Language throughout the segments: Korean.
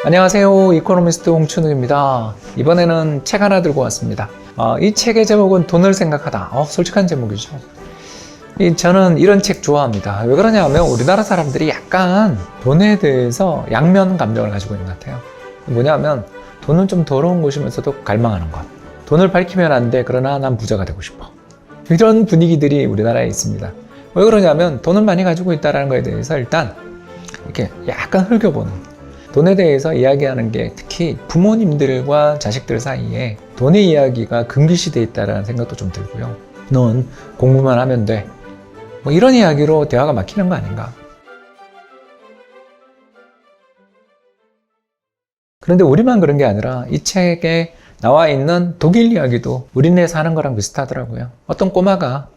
안녕하세요. 이코노미스트 홍춘우입니다. 이번에는 책 하나 들고 왔습니다. 이 책의 제목은 돈을 생각하다. 솔직한 제목이죠. 저는 이런 책 좋아합니다. 왜 그러냐면 우리나라 사람들이 약간 돈에 대해서 양면 감정을 가지고 있는 것 같아요. 뭐냐면 돈은 좀 더러운 곳이면서도 갈망하는 것. 돈을 밝히면 안 돼. 그러나 난 부자가 되고 싶어. 이런 분위기들이 우리나라에 있습니다. 왜 그러냐면 돈을 많이 가지고 있다는 것에 대해서 일단 이렇게 약간 흘겨보는, 돈에 대해서 이야기하는 게 특히 부모님들과 자식들 사이에 돈의 이야기가 금기시되어 있다는 생각도 좀 들고요. 넌 공부만 하면 돼. 이런 이야기로 대화가 막히는 거 아닌가. 그런데 우리만 그런 게 아니라 이 책에 나와 있는 독일 이야기도 우리네 사는 거랑 비슷하더라고요. 어떤 꼬마가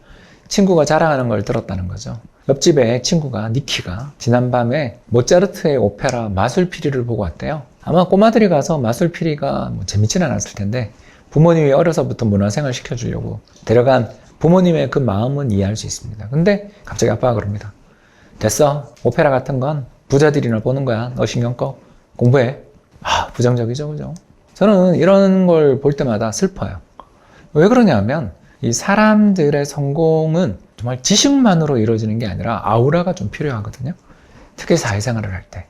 친구가 자랑하는 걸 들었다는 거죠. 옆집에 친구가, 니키가 지난밤에 모차르트의 오페라 마술피리를 보고 왔대요. 아마 꼬마들이 가서 마술피리가 재밌진 않았을 텐데 부모님이 어려서부터 문화생활 시켜주려고 데려간 부모님의 그 마음은 이해할 수 있습니다. 근데 갑자기 아빠가 그럽니다. 됐어. 오페라 같은 건 부자들이나 보는 거야. 너 신경 꺼. 공부해. 부정적이죠, 그죠? 저는 이런 걸 볼 때마다 슬퍼요. 왜 그러냐면 이 사람들의 성공은 정말 지식만으로 이루어지는 게 아니라 아우라가 좀 필요하거든요. 특히 사회생활을 할 때.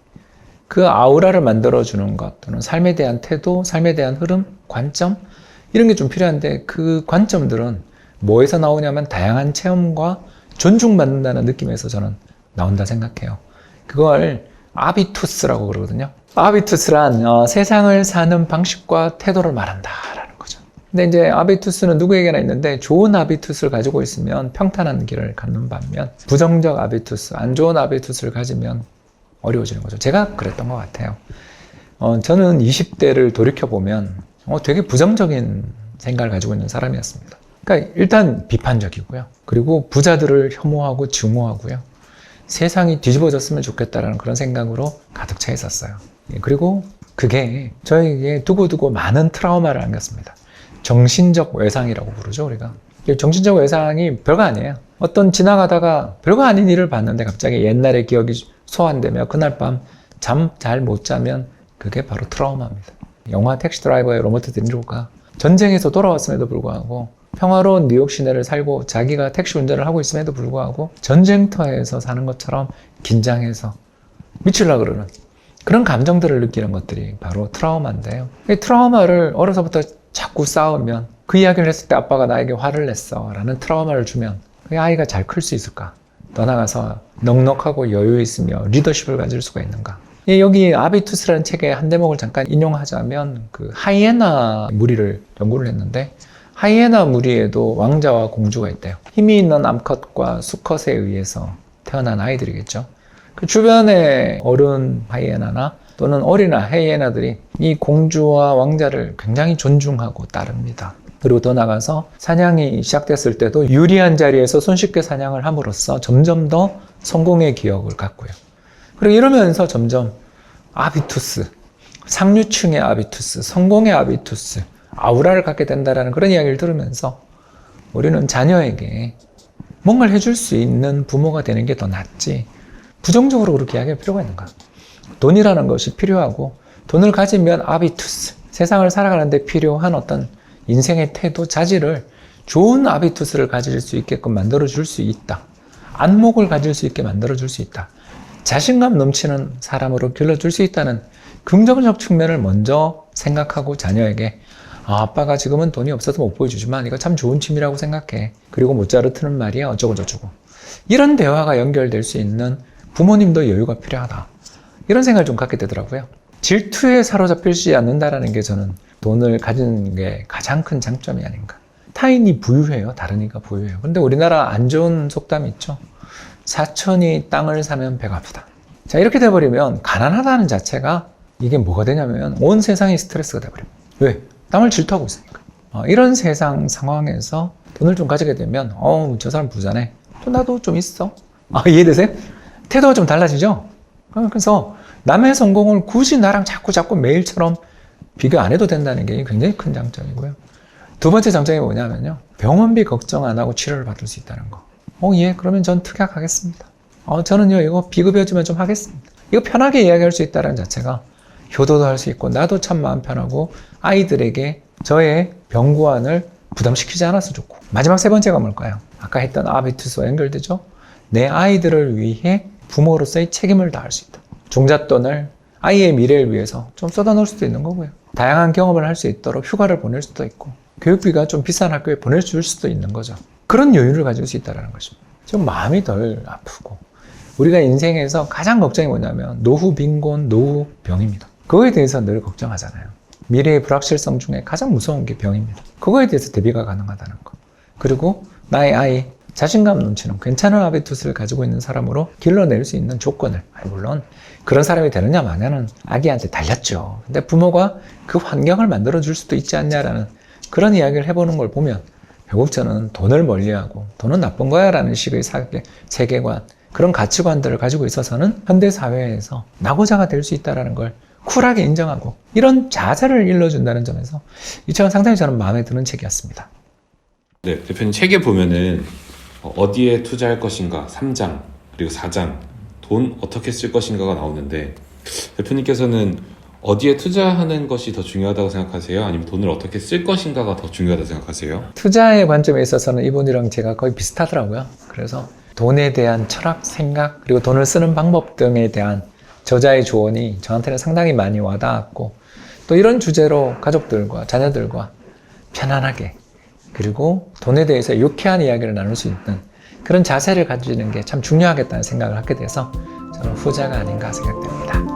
그 아우라를 만들어주는 것, 또는 삶에 대한 태도, 삶에 대한 흐름, 관점, 이런 게 좀 필요한데 그 관점들은 뭐에서 나오냐면 다양한 체험과 존중받는다는 느낌에서 저는 나온다 생각해요. 그걸 아비투스라고 그러거든요. 아비투스란 세상을 사는 방식과 태도를 말한다 라는 거죠. 근데 이제 아비투스는 누구에게나 있는데 좋은 아비투스를 가지고 있으면 평탄한 길을 갖는 반면 부정적 아비투스, 안 좋은 아비투스를 가지면 어려워지는 거죠. 제가 그랬던 것 같아요. 저는 20대를 돌이켜보면 되게 부정적인 생각을 가지고 있는 사람이었습니다. 그러니까 일단 비판적이고요. 그리고 부자들을 혐오하고 증오하고요. 세상이 뒤집어졌으면 좋겠다라는 그런 생각으로 가득 차 있었어요. 그리고 그게 저에게 두고두고 많은 트라우마를 안겼습니다. 정신적 외상이라고 부르죠, 우리가. 정신적 외상이 별거 아니에요. 어떤 지나가다가 별거 아닌 일을 봤는데 갑자기 옛날의 기억이 소환되며 그날 밤 잠 잘 못 자면 그게 바로 트라우마입니다. 영화 택시 드라이버의 로버트 드니로가 전쟁에서 돌아왔음에도 불구하고 평화로운 뉴욕 시내를 살고 자기가 택시 운전을 하고 있음에도 불구하고 전쟁터에서 사는 것처럼 긴장해서 미치려고 그러는 그런 감정들을 느끼는 것들이 바로 트라우마인데요. 이 트라우마를 어려서부터 자꾸 쌓으면 그 이야기를 했을 때 아빠가 나에게 화를 냈어 라는 트라우마를 주면 그 아이가 잘 클 수 있을까? 더 나아가서 넉넉하고 여유 있으며 리더십을 가질 수가 있는가? 여기 아비투스라는 책의 한 대목을 잠깐 인용하자면 그 하이에나 무리를 연구를 했는데 하이에나 무리에도 왕자와 공주가 있대요. 힘이 있는 암컷과 수컷에 의해서 태어난 아이들이겠죠. 그 주변의 어른 하이에나나 또는 어린 하이에나들이 이 공주와 왕자를 굉장히 존중하고 따릅니다. 그리고 더 나가서 사냥이 시작됐을 때도 유리한 자리에서 손쉽게 사냥을 함으로써 점점 더 성공의 기억을 갖고요. 그리고 이러면서 점점 아비투스, 상류층의 아비투스, 성공의 아비투스, 아우라를 갖게 된다는 그런 이야기를 들으면서 우리는 자녀에게 뭔가를 해줄 수 있는 부모가 되는 게 더 낫지 부정적으로 그렇게 이야기할 필요가 있는가. 돈이라는 것이 필요하고 돈을 가지면 아비투스, 세상을 살아가는데 필요한 어떤 인생의 태도, 자질을 좋은 아비투스를 가질 수 있게끔 만들어줄 수 있다. 안목을 가질 수 있게 만들어줄 수 있다. 자신감 넘치는 사람으로 길러줄 수 있다는 긍정적 측면을 먼저 생각하고 자녀에게 아빠가 지금은 돈이 없어서 못 보여주지만 이거 참 좋은 취미라고 생각해. 그리고 모차르트는 말이야 어쩌고 저쩌고. 이런 대화가 연결될 수 있는 부모님도 여유가 필요하다. 이런 생각을 좀 갖게 되더라고요. 질투에 사로잡히지 않는다라는 게 저는 돈을 가지는 게 가장 큰 장점이 아닌가. 타인이 부유해요. 다른이가 부유해요. 근데 우리나라 안 좋은 속담이 있죠. 사촌이 땅을 사면 배가 아프다. 자, 이렇게 돼버리면 가난하다는 자체가 이게 뭐가 되냐면 온 세상이 스트레스가 돼버립니다. 왜? 땅을 질투하고 있으니까. 이런 세상 상황에서 돈을 좀 가지게 되면 저 사람 부자네. 또 나도 좀 있어. 이해되세요? 태도가 좀 달라지죠? 그래서 남의 성공을 굳이 나랑 자꾸 매일처럼 비교 안 해도 된다는 게 굉장히 큰 장점이고요. 두 번째 장점이 뭐냐면요. 병원비 걱정 안 하고 치료를 받을 수 있다는 거. 예, 그러면 전 특약하겠습니다. 저는요, 이거 비급여주면 좀 하겠습니다. 이거 편하게 이야기할 수 있다는 자체가 효도도 할 수 있고 나도 참 마음 편하고 아이들에게 저의 병구안을 부담시키지 않아서 좋고 마지막 세 번째가 뭘까요? 아까 했던 아비투스와 연결되죠? 내 아이들을 위해 부모로서의 책임을 다할 수 있다. 종잣돈을 아이의 미래를 위해서 좀 쏟아놓을 수도 있는 거고요. 다양한 경험을 할 수 있도록 휴가를 보낼 수도 있고 교육비가 좀 비싼 학교에 보내줄 수도 있는 거죠. 그런 여유를 가질 수 있다는 것입니다. 좀 마음이 덜 아프고 우리가 인생에서 가장 걱정이 뭐냐면 노후 빈곤, 노후 병입니다. 그거에 대해서 늘 걱정하잖아요. 미래의 불확실성 중에 가장 무서운 게 병입니다. 그거에 대해서 대비가 가능하다는 거. 그리고 나의 아이, 자신감 넘치는 괜찮은 하비투스를 가지고 있는 사람으로 길러낼 수 있는 조건을, 물론 그런 사람이 되느냐 마냐는 아기한테 달렸죠. 근데 부모가 그 환경을 만들어줄 수도 있지 않냐라는 그런 이야기를 해보는 걸 보면 결국 저는 돈을 멀리하고 돈은 나쁜 거야 라는 식의 세계관, 그런 가치관들을 가지고 있어서는 현대사회에서 낙오자가 될 수 있다는 걸 쿨하게 인정하고 이런 자세를 일러준다는 점에서 이 책은 상당히 저는 마음에 드는 책이었습니다. 네, 대표님 책에 보면은 어디에 투자할 것인가 3장 그리고 4장 돈 어떻게 쓸 것인가가 나오는데 대표님께서는 어디에 투자하는 것이 더 중요하다고 생각하세요? 아니면 돈을 어떻게 쓸 것인가가 더 중요하다고 생각하세요? 투자의 관점에 있어서는 이분이랑 제가 거의 비슷하더라고요. 그래서 돈에 대한 철학, 생각, 그리고 돈을 쓰는 방법 등에 대한 저자의 조언이 저한테는 상당히 많이 와닿았고 또 이런 주제로 가족들과 자녀들과 편안하게 그리고 돈에 대해서 유쾌한 이야기를 나눌 수 있는 그런 자세를 가지는 게 참 중요하겠다는 생각을 하게 돼서 저는 후자가 아닌가 생각됩니다.